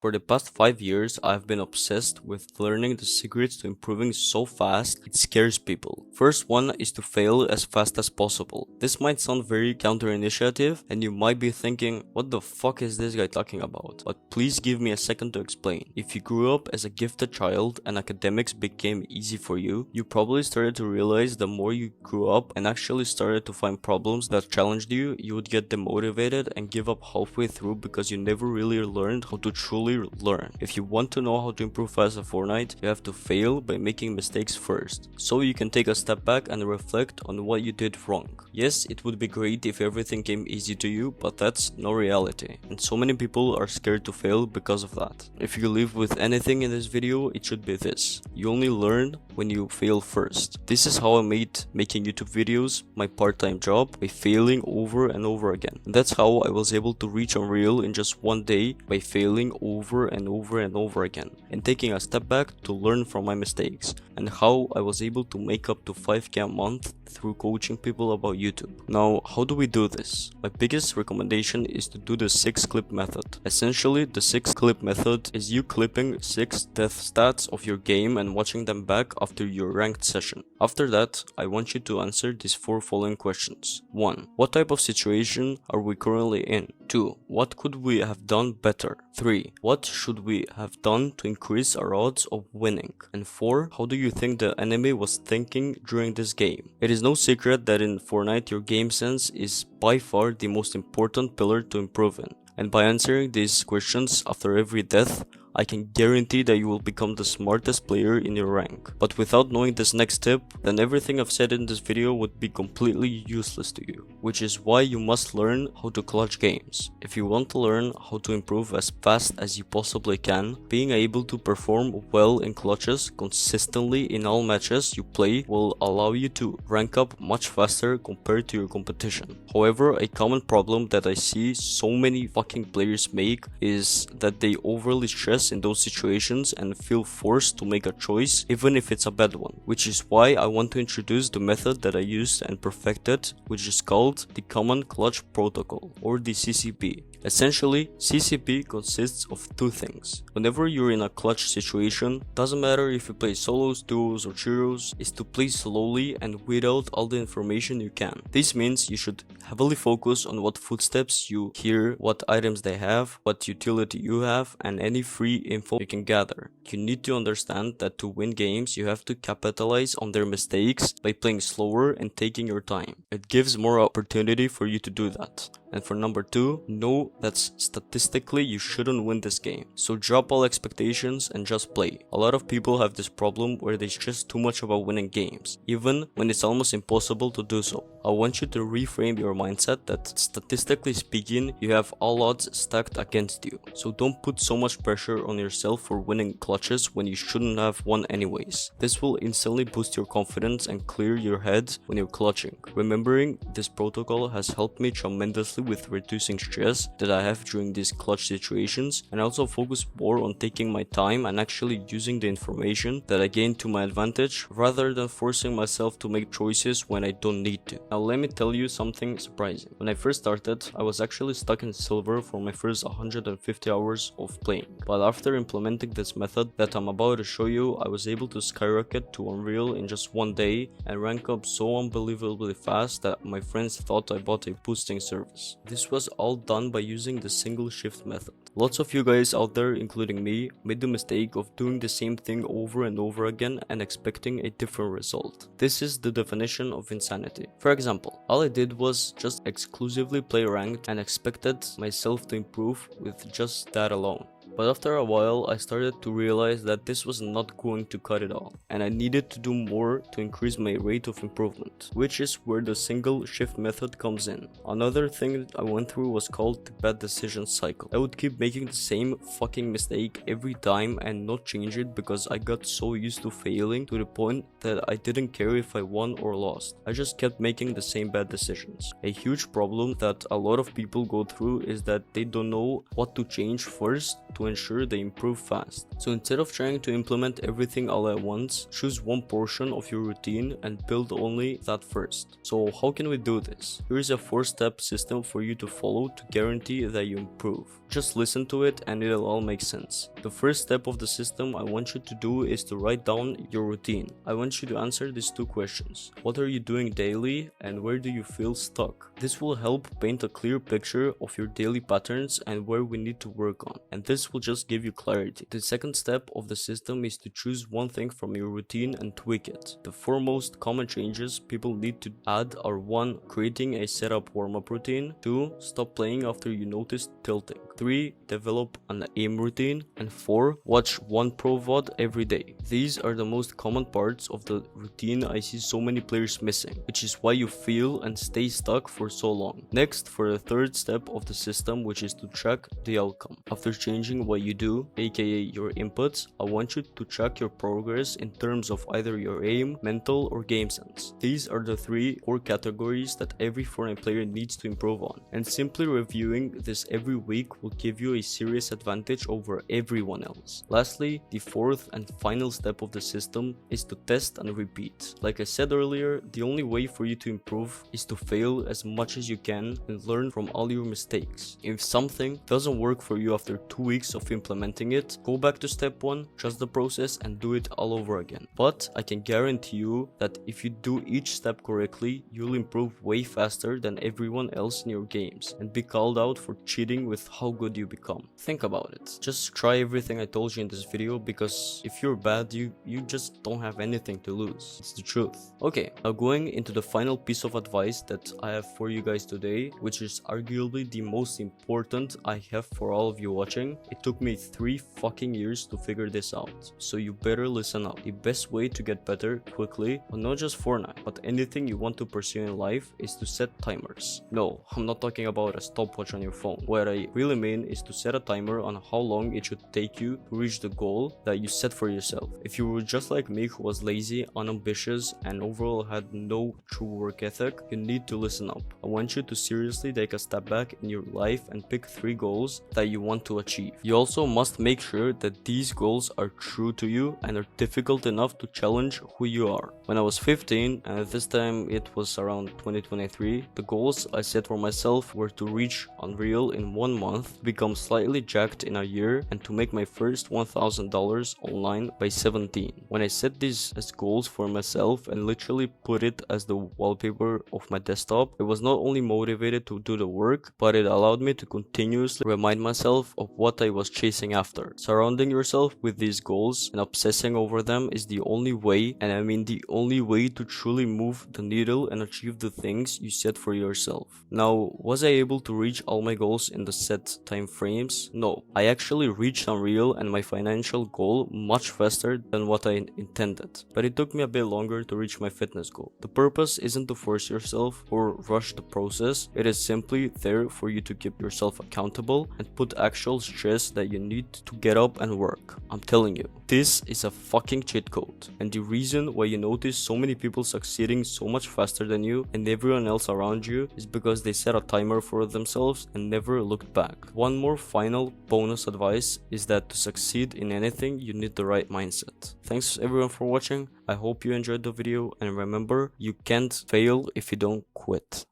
For the past 5 years, I've been obsessed with learning the secrets to improving so fast it scares people. First one is to fail as fast as possible. This might sound very counter-initiative and you might be thinking, what the fuck is this guy talking about? But please give me a second to explain. If you grew up as a gifted child and academics became easy for you, you probably started to realize the more you grew up and actually started to find problems that challenged you, you would get demotivated and give up halfway through because you never really learned how to truly learn. If you want to know how to improve fast at Fortnite, you have to fail by making mistakes first, so you can take a step back and reflect on what you did wrong. Yes, it would be great if everything came easy to you, but that's no reality, and so many people are scared to fail because of that. If you leave with anything in this video, it should be this: you only learn when you fail first. This is how I made making YouTube videos my part-time job, by failing over and over again. And that's how I was able to reach Unreal in just one day, by failing over and over and over again, and taking a step back to learn from my mistakes, and how I was able to make up to 5k a month through coaching people about YouTube. Now, how do we do this? My biggest recommendation is to do the 6 clip method. Essentially, the 6 clip method is you clipping 6 death stats of your game and watching them back after your ranked session. After that, I want you to answer these 4 following questions. 1. What type of situation are we currently in? 2. What could we have done better? 3. What should we have done to increase our odds of winning? And 4. How do you think the enemy was thinking during this game? It is no secret that in Fortnite your game sense is by far the most important pillar to improve in. And by answering these questions after every death, I can guarantee that you will become the smartest player in your rank. But without knowing this next tip, then everything I've said in this video would be completely useless to you. Which is why you must learn how to clutch games. If you want to learn how to improve as fast as you possibly can, being able to perform well in clutches consistently in all matches you play will allow you to rank up much faster compared to your competition. However, a common problem that I see so many fucking players make is that they overly stress in those situations and feel forced to make a choice even if it's a bad one, which is why I want to introduce the method that I used and perfected, which is called the Common Clutch Protocol, or the CCP. Essentially, CCP consists of 2 things. Whenever you're in a clutch situation, doesn't matter if you play solos, duos or trios, is to play slowly and without all the information you can. This means you should heavily focus on what footsteps you hear, what items they have, what utility you have, and any free info you can gather. You need to understand that to win games you have to capitalize on their mistakes by playing slower and taking your time. It gives more opportunity for you to do that. And for number 2, know that statistically you shouldn't win this game. So drop all expectations and just play. A lot of people have this problem where they stress too much about winning games, even when it's almost impossible to do so. I want you to reframe your mindset that statistically speaking, you have all odds stacked against you. So don't put so much pressure on yourself for winning clutches when you shouldn't have won anyways. This will instantly boost your confidence and clear your head when you're clutching. Remembering this protocol has helped me tremendously with reducing stress that I have during these clutch situations, and also focus more on taking my time and actually using the information that I gain to my advantage rather than forcing myself to make choices when I don't need to. Now let me tell you something surprising. When I first started, I was actually stuck in silver for my first 150 hours of playing, but after implementing this method that I'm about to show you, I was able to skyrocket to Unreal in just one day and rank up so unbelievably fast that my friends thought I bought a boosting service. This was all done by using the single shift method. Lots of you guys out there, including me, made the mistake of doing the same thing over and over again and expecting a different result. This is the definition of insanity. For example, all I did was just exclusively play ranked and expected myself to improve with just that alone. But after a while, I started to realize that this was not going to cut it all, and I needed to do more to increase my rate of improvement, which is where the single shift method comes in. Another thing I went through was called the bad decision cycle. I would keep making the same fucking mistake every time and not change it because I got so used to failing to the point that I didn't care if I won or lost. I just kept making the same bad decisions. A huge problem that a lot of people go through is that they don't know what to change first to ensure they improve fast. So instead of trying to implement everything all at once, choose one portion of your routine and build only that first. So how can we do this? Here is a 4-step system for you to follow to guarantee that you improve. Just listen to it and it'll all make sense. The first step of the system I want you to do is to write down your routine. I want you to answer these 2 questions. What are you doing daily and where do you feel stuck? This will help paint a clear picture of your daily patterns and where we need to work on. And this will just give you clarity. The second step of the system is to choose one thing from your routine and tweak it. The 4 most common changes people need to add are 1. Creating a setup warm-up routine. 2. Stop playing after you notice tilting. 3. Develop an aim routine. And 4. Watch 1 pro VOD every day. These are the most common parts of the routine I see so many players missing, which is why you feel and stay stuck for so long. Next, for the third step of the system, which is to track the outcome. After changing what you do, aka your inputs, I want you to track your progress in terms of either your aim, mental, or game sense. These are the 3 core categories that every Fortnite player needs to improve on, and simply reviewing this every week will give you a serious advantage over everyone else. Lastly, the 4th and final step of the system is to test and repeat. Like I said earlier, the only way for you to improve is to fail as much as you can and learn from all your mistakes. If something doesn't work for you after 2 weeks of implementing it, go back to step 1, trust the process, and do it all over again. But I can guarantee you that if you do each step correctly, you'll improve way faster than everyone else in your games and be called out for cheating with how good you become. Think about it. Just try everything I told you in this video, because if you're bad, you just don't have anything to lose. It's the truth. Okay, now going into the final piece of advice that I have for you guys today, which is arguably the most important I have for all of you watching. It took me 3 fucking years to figure this out, so you better listen up. The best way to get better quickly, and not just Fortnite, but anything you want to pursue in life, is to set timers. No, I'm not talking about a stopwatch on your phone. What I really mean is to set a timer on how long it should take you to reach the goal that you set for yourself. If you were just like me, who was lazy, unambitious, and overall had no true work ethic, you need to listen up. I want you to seriously take a step back in your life and pick 3 goals that you want to achieve. You also must make sure that these goals are true to you and are difficult enough to challenge who you are. When I was 15, and at this time it was around 2023, the goals I set for myself were to reach Unreal in 1 month, become slightly jacked in a year, and to make my first $1,000 online by 17. When I set these as goals for myself and literally put it as the wallpaper of my desktop, I was not only motivated to do the work, but it allowed me to continuously remind myself of what I was chasing after. Surrounding yourself with these goals and obsessing over them is the only way, and I mean the only way, to truly move the needle and achieve the things you set for yourself. Now, was I able to reach all my goals in the set time frames? No. I actually reached Unreal and my financial goal much faster than what I intended, but it took me a bit longer to reach my fitness goal. The purpose isn't to force yourself or rush the process. It is simply there for you to keep yourself accountable and put actual stress that you need to get up and work. I'm telling you, this is a fucking cheat code, and the reason why you notice so many people succeeding so much faster than you and everyone else around you is because they set a timer for themselves and never looked back. One more final bonus advice is that to succeed in anything, you need the right mindset. Thanks everyone for watching. I hope you enjoyed the video, and remember, you can't fail if you don't quit.